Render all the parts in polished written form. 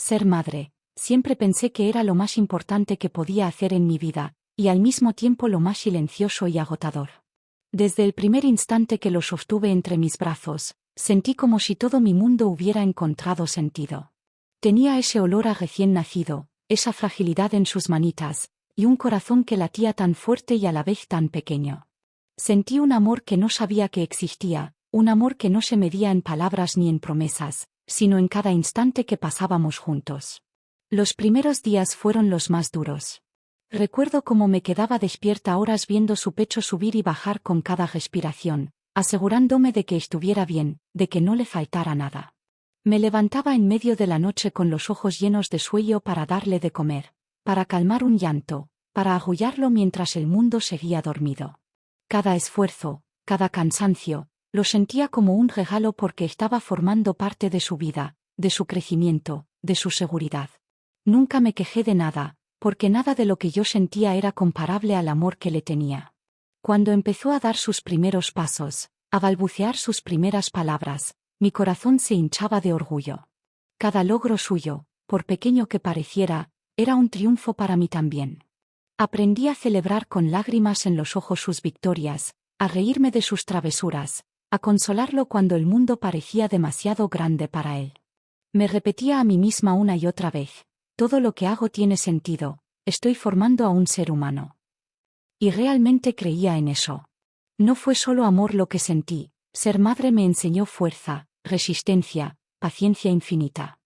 Ser madre, siempre pensé que era lo más importante que podía hacer en mi vida, y al mismo tiempo lo más silencioso y agotador. Desde el primer instante que lo sostuve entre mis brazos, sentí como si todo mi mundo hubiera encontrado sentido. Tenía ese olor a recién nacido, esa fragilidad en sus manitas, y un corazón que latía tan fuerte y a la vez tan pequeño. Sentí un amor que no sabía que existía, un amor que no se medía en palabras ni en promesas, sino en cada instante que pasábamos juntos. Los primeros días fueron los más duros. Recuerdo cómo me quedaba despierta horas viendo su pecho subir y bajar con cada respiración, asegurándome de que estuviera bien, de que no le faltara nada. Me levantaba en medio de la noche con los ojos llenos de sueño para darle de comer, para calmar un llanto, para arrullarlo mientras el mundo seguía dormido. Cada esfuerzo, cada cansancio, lo sentía como un regalo porque estaba formando parte de su vida, de su crecimiento, de su seguridad. Nunca me quejé de nada, porque nada de lo que yo sentía era comparable al amor que le tenía. Cuando empezó a dar sus primeros pasos, a balbucear sus primeras palabras, mi corazón se hinchaba de orgullo. Cada logro suyo, por pequeño que pareciera, era un triunfo para mí también. Aprendí a celebrar con lágrimas en los ojos sus victorias, a reírme de sus travesuras, a consolarlo cuando el mundo parecía demasiado grande para él. Me repetía a mí misma una y otra vez: todo lo que hago tiene sentido, estoy formando a un ser humano. Y realmente creía en eso. No fue solo amor lo que sentí, ser madre me enseñó fuerza, resistencia, paciencia infinita.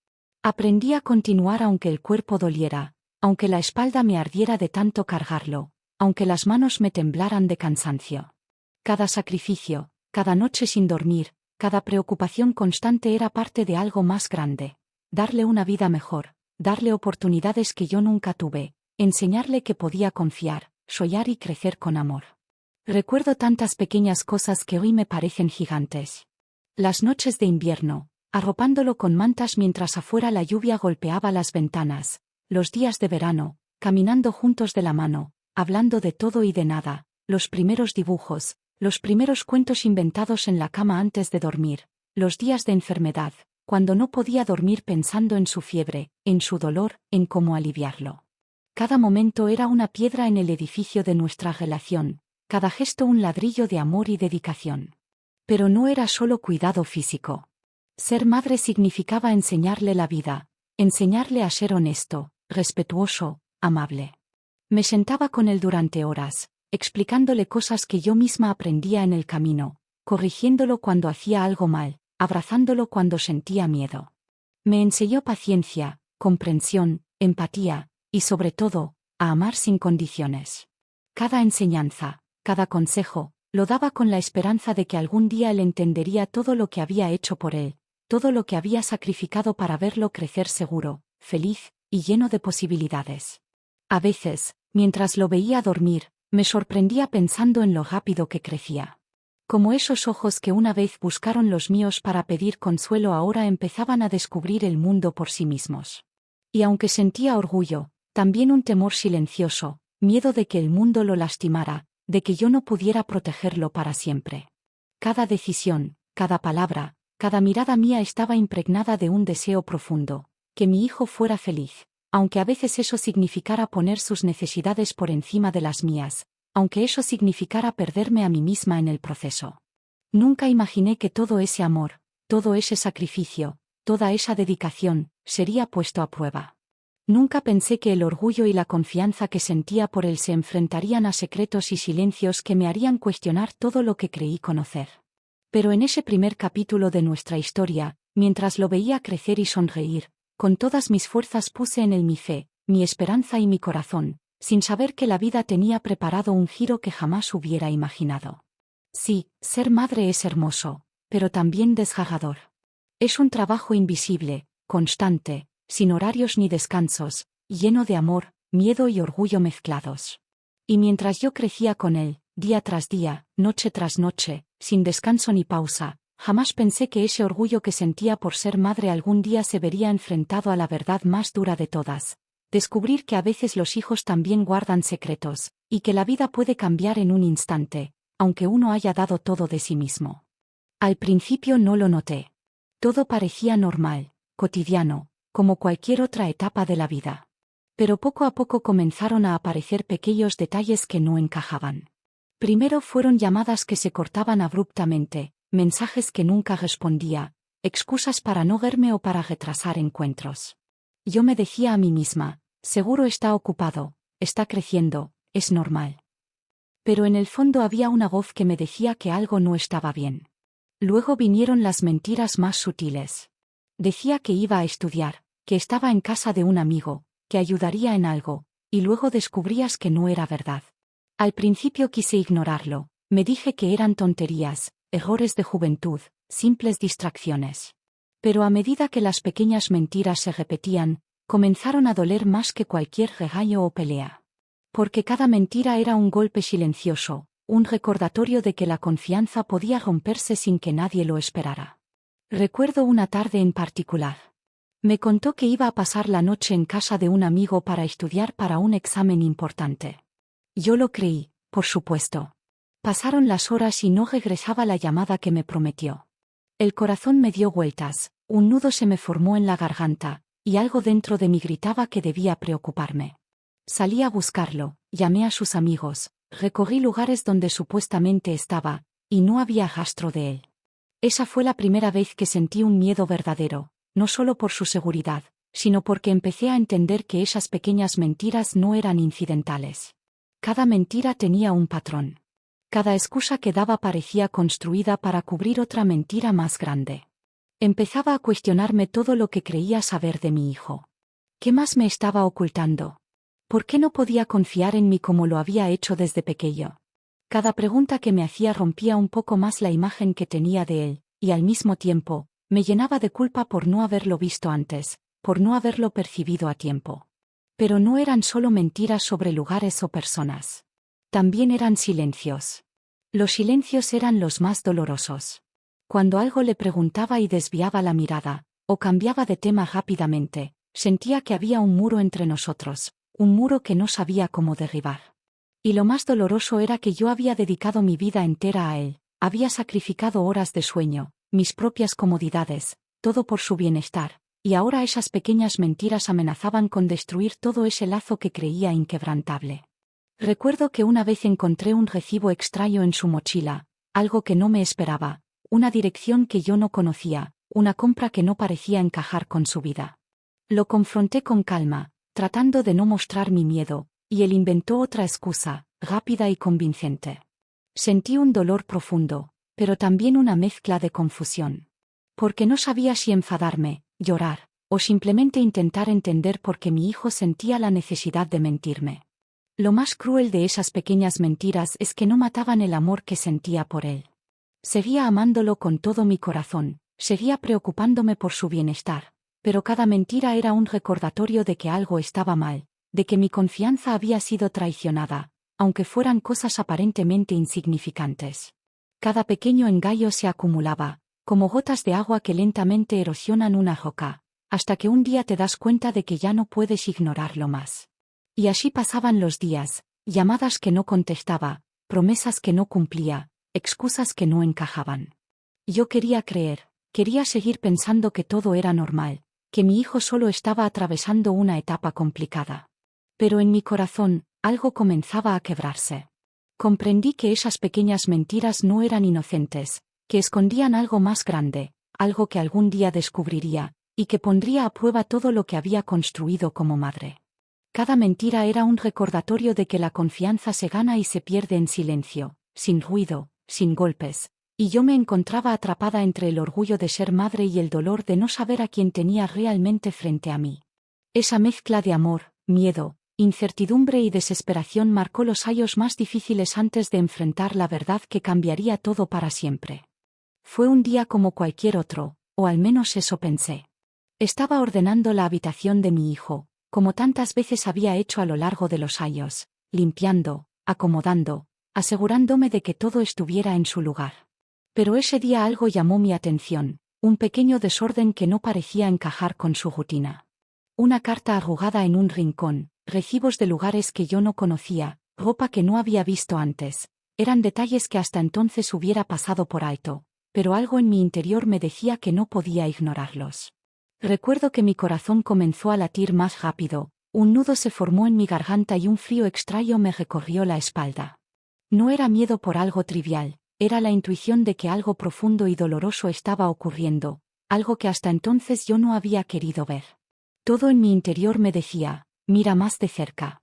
Aprendí a continuar aunque el cuerpo doliera, aunque la espalda me ardiera de tanto cargarlo, aunque las manos me temblaran de cansancio. Cada sacrificio, cada noche sin dormir, cada preocupación constante era parte de algo más grande. Darle una vida mejor, darle oportunidades que yo nunca tuve, enseñarle que podía confiar, soñar y crecer con amor. Recuerdo tantas pequeñas cosas que hoy me parecen gigantes. Las noches de invierno, arropándolo con mantas mientras afuera la lluvia golpeaba las ventanas, los días de verano, caminando juntos de la mano, hablando de todo y de nada, los primeros dibujos, los primeros cuentos inventados en la cama antes de dormir, los días de enfermedad, cuando no podía dormir pensando en su fiebre, en su dolor, en cómo aliviarlo. Cada momento era una piedra en el edificio de nuestra relación, cada gesto un ladrillo de amor y dedicación. Pero no era solo cuidado físico. Ser madre significaba enseñarle la vida, enseñarle a ser honesto, respetuoso, amable. Me sentaba con él durante horas, explicándole cosas que yo misma aprendía en el camino, corrigiéndolo cuando hacía algo mal, abrazándolo cuando sentía miedo. Me enseñó paciencia, comprensión, empatía, y sobre todo, a amar sin condiciones. Cada enseñanza, cada consejo, lo daba con la esperanza de que algún día él entendería todo lo que había hecho por él, todo lo que había sacrificado para verlo crecer seguro, feliz, y lleno de posibilidades. A veces, mientras lo veía dormir, me sorprendía pensando en lo rápido que crecía. Como esos ojos que una vez buscaron los míos para pedir consuelo ahora empezaban a descubrir el mundo por sí mismos. Y aunque sentía orgullo, también un temor silencioso, miedo de que el mundo lo lastimara, de que yo no pudiera protegerlo para siempre. Cada decisión, cada palabra, cada mirada mía estaba impregnada de un deseo profundo, que mi hijo fuera feliz, aunque a veces eso significara poner sus necesidades por encima de las mías, aunque eso significara perderme a mí misma en el proceso. Nunca imaginé que todo ese amor, todo ese sacrificio, toda esa dedicación, sería puesto a prueba. Nunca pensé que el orgullo y la confianza que sentía por él se enfrentarían a secretos y silencios que me harían cuestionar todo lo que creí conocer. Pero en ese primer capítulo de nuestra historia, mientras lo veía crecer y sonreír, con todas mis fuerzas puse en él mi fe, mi esperanza y mi corazón, sin saber que la vida tenía preparado un giro que jamás hubiera imaginado. Sí, ser madre es hermoso, pero también desgarrador. Es un trabajo invisible, constante, sin horarios ni descansos, lleno de amor, miedo y orgullo mezclados. Y mientras yo crecía con él, día tras día, noche tras noche, sin descanso ni pausa, jamás pensé que ese orgullo que sentía por ser madre algún día se vería enfrentado a la verdad más dura de todas. Descubrir que a veces los hijos también guardan secretos, y que la vida puede cambiar en un instante, aunque uno haya dado todo de sí mismo. Al principio no lo noté. Todo parecía normal, cotidiano, como cualquier otra etapa de la vida. Pero poco a poco comenzaron a aparecer pequeños detalles que no encajaban. Primero fueron llamadas que se cortaban abruptamente, mensajes que nunca respondía, excusas para no verme o para retrasar encuentros. Yo me decía a mí misma, seguro está ocupado, está creciendo, es normal. Pero en el fondo había una voz que me decía que algo no estaba bien. Luego vinieron las mentiras más sutiles. Decía que iba a estudiar, que estaba en casa de un amigo, que ayudaría en algo, y luego descubrías que no era verdad. Al principio quise ignorarlo, me dije que eran tonterías, errores de juventud, simples distracciones. Pero a medida que las pequeñas mentiras se repetían, comenzaron a doler más que cualquier regaño o pelea. Porque cada mentira era un golpe silencioso, un recordatorio de que la confianza podía romperse sin que nadie lo esperara. Recuerdo una tarde en particular. Me contó que iba a pasar la noche en casa de un amigo para estudiar para un examen importante. Yo lo creí, por supuesto. Pasaron las horas y no regresaba la llamada que me prometió. El corazón me dio vueltas, un nudo se me formó en la garganta, y algo dentro de mí gritaba que debía preocuparme. Salí a buscarlo, llamé a sus amigos, recorrí lugares donde supuestamente estaba, y no había rastro de él. Esa fue la primera vez que sentí un miedo verdadero, no solo por su seguridad, sino porque empecé a entender que esas pequeñas mentiras no eran incidentales. Cada mentira tenía un patrón. Cada excusa que daba parecía construida para cubrir otra mentira más grande. Empezaba a cuestionarme todo lo que creía saber de mi hijo. ¿Qué más me estaba ocultando? ¿Por qué no podía confiar en mí como lo había hecho desde pequeño? Cada pregunta que me hacía rompía un poco más la imagen que tenía de él, y al mismo tiempo, me llenaba de culpa por no haberlo visto antes, por no haberlo percibido a tiempo. Pero no eran solo mentiras sobre lugares o personas. También eran silencios. Los silencios eran los más dolorosos. Cuando algo le preguntaba y desviaba la mirada, o cambiaba de tema rápidamente, sentía que había un muro entre nosotros, un muro que no sabía cómo derribar. Y lo más doloroso era que yo había dedicado mi vida entera a él, había sacrificado horas de sueño, mis propias comodidades, todo por su bienestar, y ahora esas pequeñas mentiras amenazaban con destruir todo ese lazo que creía inquebrantable. Recuerdo que una vez encontré un recibo extraño en su mochila, algo que no me esperaba, una dirección que yo no conocía, una compra que no parecía encajar con su vida. Lo confronté con calma, tratando de no mostrar mi miedo, y él inventó otra excusa, rápida y convincente. Sentí un dolor profundo, pero también una mezcla de confusión. Porque no sabía si enfadarme, llorar, o simplemente intentar entender por qué mi hijo sentía la necesidad de mentirme. Lo más cruel de esas pequeñas mentiras es que no mataban el amor que sentía por él. Seguía amándolo con todo mi corazón, seguía preocupándome por su bienestar, pero cada mentira era un recordatorio de que algo estaba mal, de que mi confianza había sido traicionada, aunque fueran cosas aparentemente insignificantes. Cada pequeño engaño se acumulaba, como gotas de agua que lentamente erosionan una roca, hasta que un día te das cuenta de que ya no puedes ignorarlo más. Y así pasaban los días, llamadas que no contestaba, promesas que no cumplía, excusas que no encajaban. Yo quería creer, quería seguir pensando que todo era normal, que mi hijo solo estaba atravesando una etapa complicada. Pero en mi corazón, algo comenzaba a quebrarse. Comprendí que esas pequeñas mentiras no eran inocentes, que escondían algo más grande, algo que algún día descubriría, y que pondría a prueba todo lo que había construido como madre. Cada mentira era un recordatorio de que la confianza se gana y se pierde en silencio, sin ruido, sin golpes, y yo me encontraba atrapada entre el orgullo de ser madre y el dolor de no saber a quién tenía realmente frente a mí. Esa mezcla de amor, miedo, incertidumbre y desesperación marcó los años más difíciles antes de enfrentar la verdad que cambiaría todo para siempre. Fue un día como cualquier otro, o al menos eso pensé. Estaba ordenando la habitación de mi hijo, como tantas veces había hecho a lo largo de los años, limpiando, acomodando, asegurándome de que todo estuviera en su lugar. Pero ese día algo llamó mi atención, un pequeño desorden que no parecía encajar con su rutina. Una carta arrugada en un rincón, recibos de lugares que yo no conocía, ropa que no había visto antes, eran detalles que hasta entonces hubiera pasado por alto, pero algo en mi interior me decía que no podía ignorarlos. Recuerdo que mi corazón comenzó a latir más rápido, un nudo se formó en mi garganta y un frío extraño me recorrió la espalda. No era miedo por algo trivial, era la intuición de que algo profundo y doloroso estaba ocurriendo, algo que hasta entonces yo no había querido ver. Todo en mi interior me decía, mira más de cerca.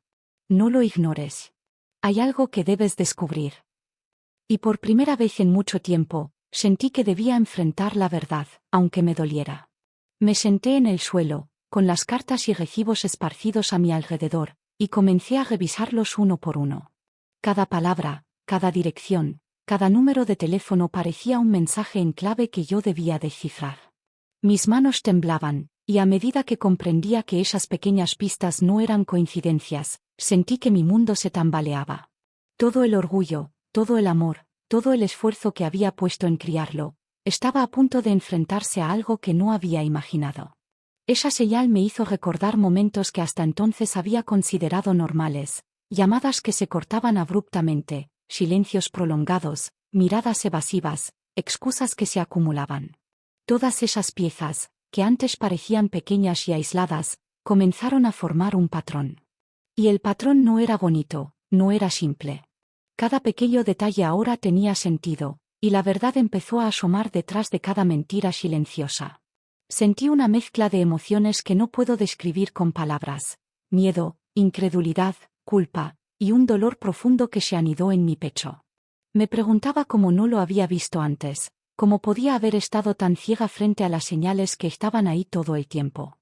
No lo ignores. Hay algo que debes descubrir. Y por primera vez en mucho tiempo, sentí que debía enfrentar la verdad, aunque me doliera. Me senté en el suelo, con las cartas y recibos esparcidos a mi alrededor, y comencé a revisarlos uno por uno. Cada palabra, cada dirección, cada número de teléfono parecía un mensaje en clave que yo debía descifrar. Mis manos temblaban, y a medida que comprendía que esas pequeñas pistas no eran coincidencias, sentí que mi mundo se tambaleaba. Todo el orgullo, todo el amor, todo el esfuerzo que había puesto en criarlo, estaba a punto de enfrentarse a algo que no había imaginado. Esa señal me hizo recordar momentos que hasta entonces había considerado normales, llamadas que se cortaban abruptamente, silencios prolongados, miradas evasivas, excusas que se acumulaban. Todas esas piezas, que antes parecían pequeñas y aisladas, comenzaron a formar un patrón. Y el patrón no era bonito, no era simple. Cada pequeño detalle ahora tenía sentido, y la verdad empezó a asomar detrás de cada mentira silenciosa. Sentí una mezcla de emociones que no puedo describir con palabras: miedo, incredulidad, culpa, y un dolor profundo que se anidó en mi pecho. Me preguntaba cómo no lo había visto antes, cómo podía haber estado tan ciega frente a las señales que estaban ahí todo el tiempo.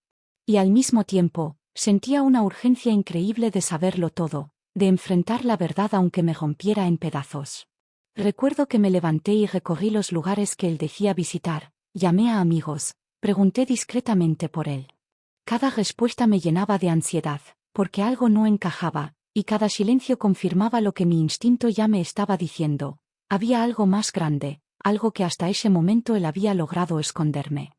Y al mismo tiempo, sentía una urgencia increíble de saberlo todo, de enfrentar la verdad aunque me rompiera en pedazos. Recuerdo que me levanté y recorrí los lugares que él decía visitar, llamé a amigos, pregunté discretamente por él. Cada respuesta me llenaba de ansiedad, porque algo no encajaba, y cada silencio confirmaba lo que mi instinto ya me estaba diciendo: había algo más grande, algo que hasta ese momento él había logrado esconderme.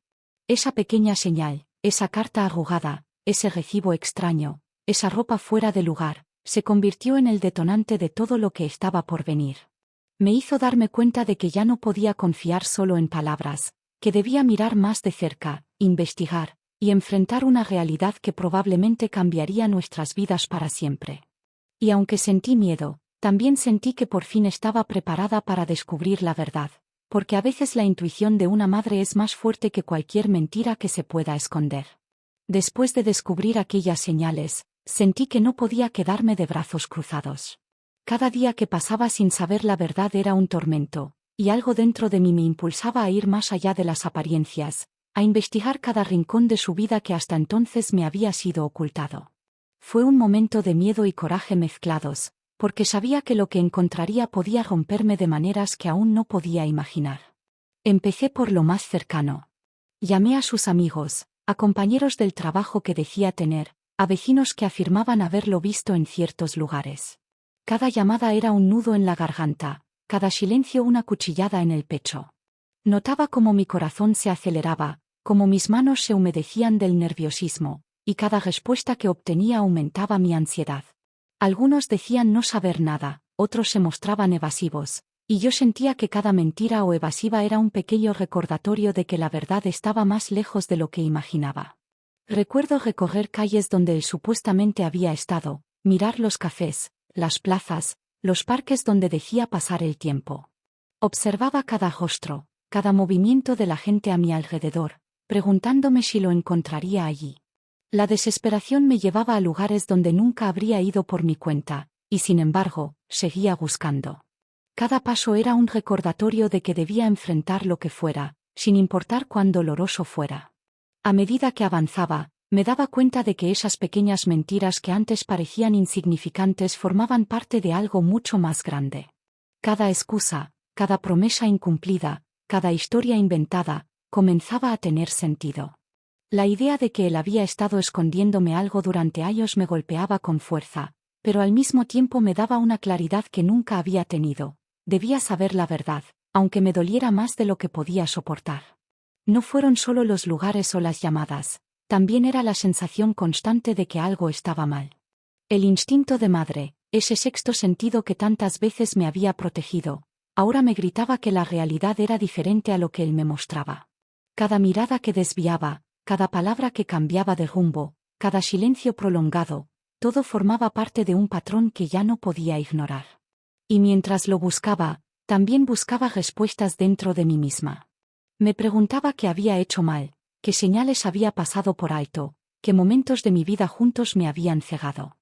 Esa pequeña señal, esa carta arrugada, ese recibo extraño, esa ropa fuera de lugar, se convirtió en el detonante de todo lo que estaba por venir. Me hizo darme cuenta de que ya no podía confiar solo en palabras, que debía mirar más de cerca, investigar, y enfrentar una realidad que probablemente cambiaría nuestras vidas para siempre. Y aunque sentí miedo, también sentí que por fin estaba preparada para descubrir la verdad, porque a veces la intuición de una madre es más fuerte que cualquier mentira que se pueda esconder. Después de descubrir aquellas señales, sentí que no podía quedarme de brazos cruzados. Cada día que pasaba sin saber la verdad era un tormento, y algo dentro de mí me impulsaba a ir más allá de las apariencias, a investigar cada rincón de su vida que hasta entonces me había sido ocultado. Fue un momento de miedo y coraje mezclados, porque sabía que lo que encontraría podía romperme de maneras que aún no podía imaginar. Empecé por lo más cercano. Llamé a sus amigos, a compañeros del trabajo que decía tener, a vecinos que afirmaban haberlo visto en ciertos lugares. Cada llamada era un nudo en la garganta, cada silencio una cuchillada en el pecho. Notaba cómo mi corazón se aceleraba, cómo mis manos se humedecían del nerviosismo, y cada respuesta que obtenía aumentaba mi ansiedad. Algunos decían no saber nada, otros se mostraban evasivos, y yo sentía que cada mentira o evasiva era un pequeño recordatorio de que la verdad estaba más lejos de lo que imaginaba. Recuerdo recorrer calles donde él supuestamente había estado, mirar los cafés, las plazas, los parques donde decía pasar el tiempo. Observaba cada rostro, cada movimiento de la gente a mi alrededor, preguntándome si lo encontraría allí. La desesperación me llevaba a lugares donde nunca habría ido por mi cuenta, y sin embargo, seguía buscando. Cada paso era un recordatorio de que debía enfrentar lo que fuera, sin importar cuán doloroso fuera. A medida que avanzaba, me daba cuenta de que esas pequeñas mentiras que antes parecían insignificantes formaban parte de algo mucho más grande. Cada excusa, cada promesa incumplida, cada historia inventada, comenzaba a tener sentido. La idea de que él había estado escondiéndome algo durante años me golpeaba con fuerza, pero al mismo tiempo me daba una claridad que nunca había tenido. Debía saber la verdad, aunque me doliera más de lo que podía soportar. No fueron solo los lugares o las llamadas, también era la sensación constante de que algo estaba mal. El instinto de madre, ese sexto sentido que tantas veces me había protegido, ahora me gritaba que la realidad era diferente a lo que él me mostraba. Cada mirada que desviaba, cada palabra que cambiaba de rumbo, cada silencio prolongado, todo formaba parte de un patrón que ya no podía ignorar. Y mientras lo buscaba, también buscaba respuestas dentro de mí misma. Me preguntaba qué había hecho mal, qué señales había pasado por alto, qué momentos de mi vida juntos me habían cegado.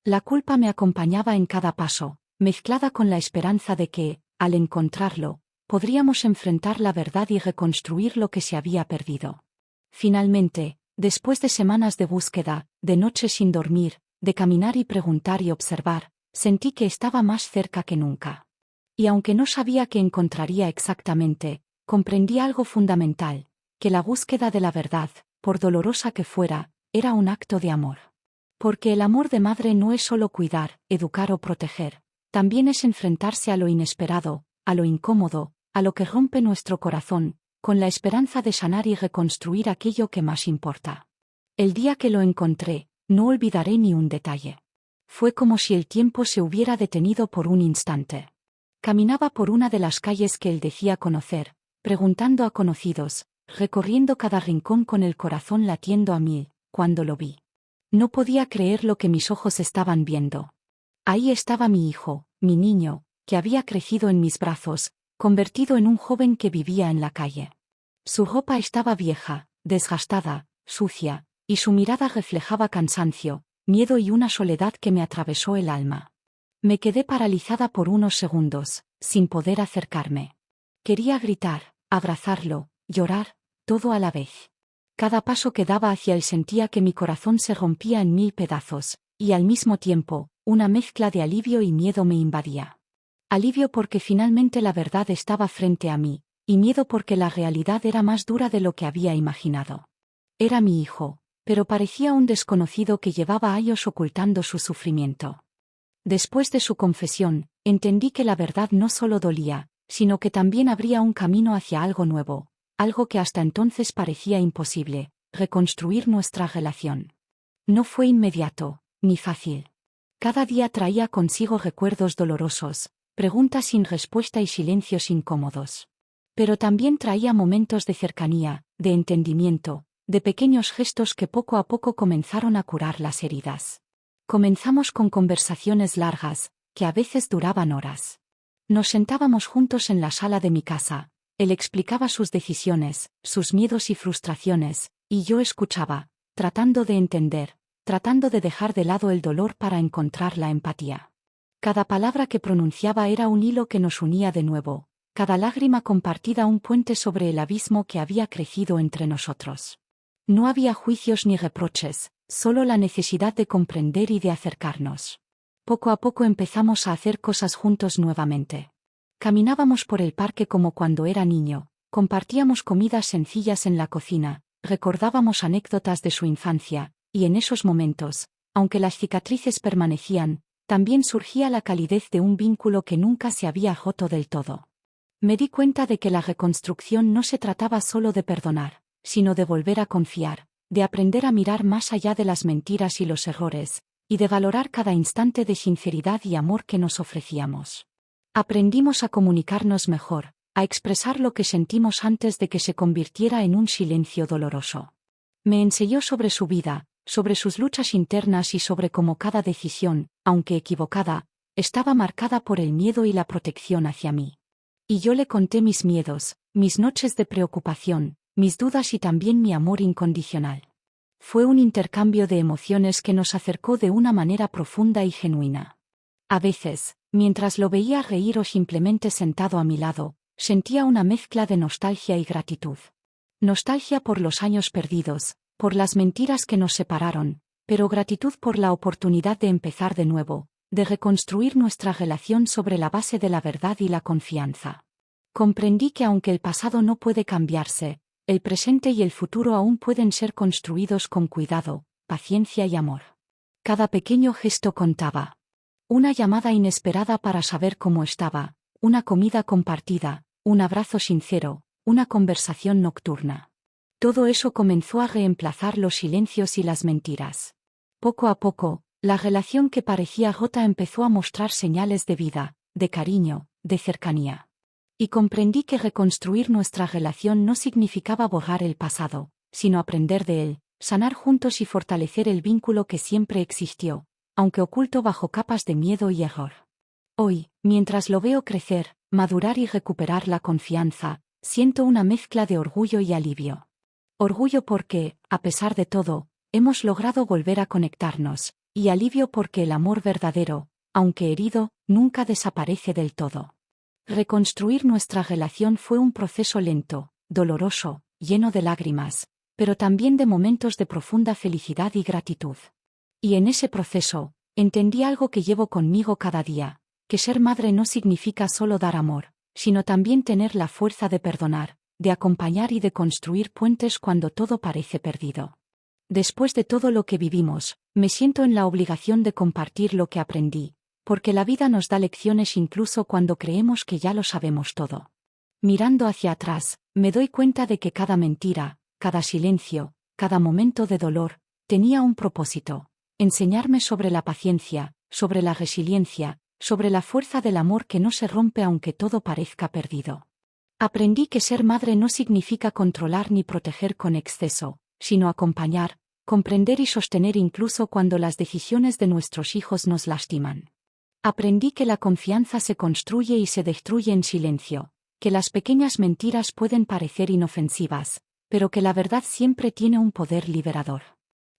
La culpa me acompañaba en cada paso, mezclada con la esperanza de que, al encontrarlo, podríamos enfrentar la verdad y reconstruir lo que se había perdido. Finalmente, después de semanas de búsqueda, de noches sin dormir, de caminar y preguntar y observar, sentí que estaba más cerca que nunca. Y aunque no sabía qué encontraría exactamente, comprendí algo fundamental, que la búsqueda de la verdad, por dolorosa que fuera, era un acto de amor. Porque el amor de madre no es solo cuidar, educar o proteger, también es enfrentarse a lo inesperado, a lo incómodo, a lo que rompe nuestro corazón, con la esperanza de sanar y reconstruir aquello que más importa. El día que lo encontré, no olvidaré ni un detalle. Fue como si el tiempo se hubiera detenido por un instante. Caminaba por una de las calles que él decía conocer, preguntando a conocidos, recorriendo cada rincón con el corazón latiendo a mil, cuando lo vi. No podía creer lo que mis ojos estaban viendo. Ahí estaba mi hijo, mi niño, que había crecido en mis brazos, convertido en un joven que vivía en la calle. Su ropa estaba vieja, desgastada, sucia, y su mirada reflejaba cansancio, miedo y una soledad que me atravesó el alma. Me quedé paralizada por unos segundos, sin poder acercarme. Quería gritar, abrazarlo, llorar, todo a la vez. Cada paso que daba hacia él sentía que mi corazón se rompía en mil pedazos, y al mismo tiempo, una mezcla de alivio y miedo me invadía. Alivio porque finalmente la verdad estaba frente a mí, y miedo porque la realidad era más dura de lo que había imaginado. Era mi hijo, pero parecía un desconocido que llevaba años ocultando su sufrimiento. Después de su confesión, entendí que la verdad no solo dolía, sino que también abría un camino hacia algo nuevo, algo que hasta entonces parecía imposible, reconstruir nuestra relación. No fue inmediato, ni fácil. Cada día traía consigo recuerdos dolorosos, preguntas sin respuesta y silencios incómodos. Pero también traía momentos de cercanía, de entendimiento, de pequeños gestos que poco a poco comenzaron a curar las heridas. Comenzamos con conversaciones largas, que a veces duraban horas. Nos sentábamos juntos en la sala de mi casa, él explicaba sus decisiones, sus miedos y frustraciones, y yo escuchaba, tratando de entender, tratando de dejar de lado el dolor para encontrar la empatía. Cada palabra que pronunciaba era un hilo que nos unía de nuevo, cada lágrima compartida un puente sobre el abismo que había crecido entre nosotros. No había juicios ni reproches, solo la necesidad de comprender y de acercarnos. Poco a poco empezamos a hacer cosas juntos nuevamente. Caminábamos por el parque como cuando era niño, compartíamos comidas sencillas en la cocina, recordábamos anécdotas de su infancia, y en esos momentos, aunque las cicatrices permanecían, también surgía la calidez de un vínculo que nunca se había roto del todo. Me di cuenta de que la reconstrucción no se trataba solo de perdonar, sino de volver a confiar, de aprender a mirar más allá de las mentiras y los errores, y de valorar cada instante de sinceridad y amor que nos ofrecíamos. Aprendimos a comunicarnos mejor, a expresar lo que sentimos antes de que se convirtiera en un silencio doloroso. Me enseñó sobre su vida, sobre sus luchas internas y sobre cómo cada decisión, aunque equivocada, estaba marcada por el miedo y la protección hacia mí. Y yo le conté mis miedos, mis noches de preocupación, mis dudas y también mi amor incondicional. Fue un intercambio de emociones que nos acercó de una manera profunda y genuina. A veces, mientras lo veía reír o simplemente sentado a mi lado, sentía una mezcla de nostalgia y gratitud. Nostalgia por los años perdidos, por las mentiras que nos separaron, pero gratitud por la oportunidad de empezar de nuevo, de reconstruir nuestra relación sobre la base de la verdad y la confianza. Comprendí que aunque el pasado no puede cambiarse, el presente y el futuro aún pueden ser construidos con cuidado, paciencia y amor. Cada pequeño gesto contaba. Una llamada inesperada para saber cómo estaba, una comida compartida, un abrazo sincero, una conversación nocturna. Todo eso comenzó a reemplazar los silencios y las mentiras. Poco a poco, la relación que parecía rota empezó a mostrar señales de vida, de cariño, de cercanía. Y comprendí que reconstruir nuestra relación no significaba borrar el pasado, sino aprender de él, sanar juntos y fortalecer el vínculo que siempre existió, aunque oculto bajo capas de miedo y error. Hoy, mientras lo veo crecer, madurar y recuperar la confianza, siento una mezcla de orgullo y alivio. Orgullo porque, a pesar de todo, hemos logrado volver a conectarnos, y alivio porque el amor verdadero, aunque herido, nunca desaparece del todo. Reconstruir nuestra relación fue un proceso lento, doloroso, lleno de lágrimas, pero también de momentos de profunda felicidad y gratitud. Y en ese proceso, entendí algo que llevo conmigo cada día, que ser madre no significa solo dar amor, sino también tener la fuerza de perdonar, de acompañar y de construir puentes cuando todo parece perdido. Después de todo lo que vivimos, me siento en la obligación de compartir lo que aprendí, porque la vida nos da lecciones incluso cuando creemos que ya lo sabemos todo. Mirando hacia atrás, me doy cuenta de que cada mentira, cada silencio, cada momento de dolor, tenía un propósito: enseñarme sobre la paciencia, sobre la resiliencia, sobre la fuerza del amor que no se rompe aunque todo parezca perdido. Aprendí que ser madre no significa controlar ni proteger con exceso, sino acompañar, comprender y sostener incluso cuando las decisiones de nuestros hijos nos lastiman. Aprendí que la confianza se construye y se destruye en silencio, que las pequeñas mentiras pueden parecer inofensivas, pero que la verdad siempre tiene un poder liberador.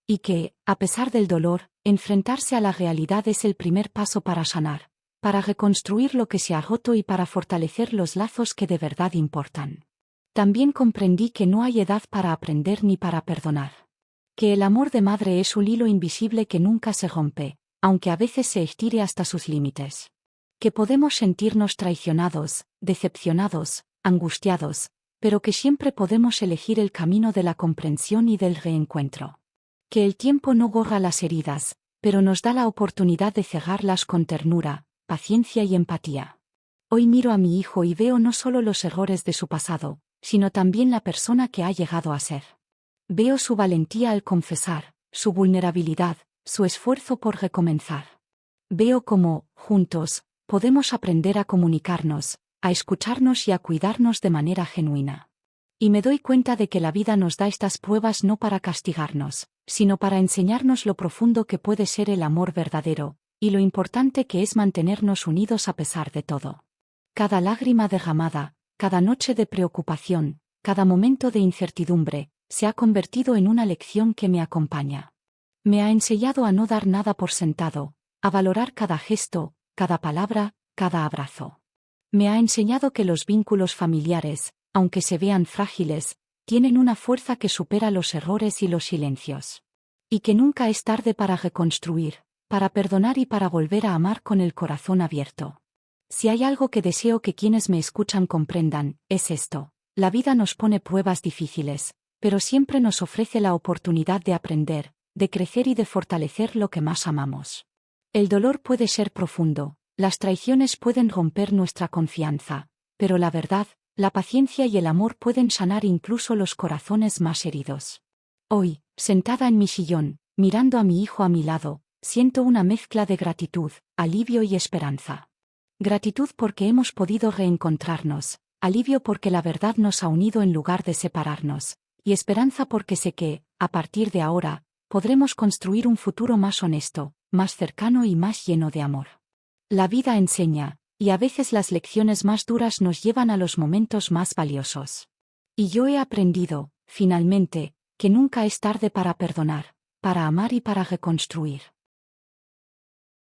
Y que, a pesar del dolor, enfrentarse a la realidad es el primer paso para sanar, para reconstruir lo que se ha roto y para fortalecer los lazos que de verdad importan. También comprendí que no hay edad para aprender ni para perdonar. Que el amor de madre es un hilo invisible que nunca se rompe, aunque a veces se estire hasta sus límites. Que podemos sentirnos traicionados, decepcionados, angustiados, pero que siempre podemos elegir el camino de la comprensión y del reencuentro. Que el tiempo no borra las heridas, pero nos da la oportunidad de cegarlas con ternura, paciencia y empatía. Hoy miro a mi hijo y veo no solo los errores de su pasado, sino también la persona que ha llegado a ser. Veo su valentía al confesar, su vulnerabilidad, su esfuerzo por recomenzar. Veo cómo, juntos, podemos aprender a comunicarnos, a escucharnos y a cuidarnos de manera genuina. Y me doy cuenta de que la vida nos da estas pruebas no para castigarnos, sino para enseñarnos lo profundo que puede ser el amor verdadero, y lo importante que es mantenernos unidos a pesar de todo. Cada lágrima derramada, cada noche de preocupación, cada momento de incertidumbre, se ha convertido en una lección que me acompaña. Me ha enseñado a no dar nada por sentado, a valorar cada gesto, cada palabra, cada abrazo. Me ha enseñado que los vínculos familiares, aunque se vean frágiles, tienen una fuerza que supera los errores y los silencios. Y que nunca es tarde para reconstruir, para perdonar y para volver a amar con el corazón abierto. Si hay algo que deseo que quienes me escuchan comprendan, es esto: la vida nos pone pruebas difíciles, pero siempre nos ofrece la oportunidad de aprender, de crecer y de fortalecer lo que más amamos. El dolor puede ser profundo, las traiciones pueden romper nuestra confianza, pero la verdad, la paciencia y el amor pueden sanar incluso los corazones más heridos. Hoy, sentada en mi sillón, mirando a mi hijo a mi lado, siento una mezcla de gratitud, alivio y esperanza. Gratitud porque hemos podido reencontrarnos, alivio porque la verdad nos ha unido en lugar de separarnos, y esperanza porque sé que, a partir de ahora, podremos construir un futuro más honesto, más cercano y más lleno de amor. La vida enseña, y a veces las lecciones más duras nos llevan a los momentos más valiosos. Y yo he aprendido, finalmente, que nunca es tarde para perdonar, para amar y para reconstruir.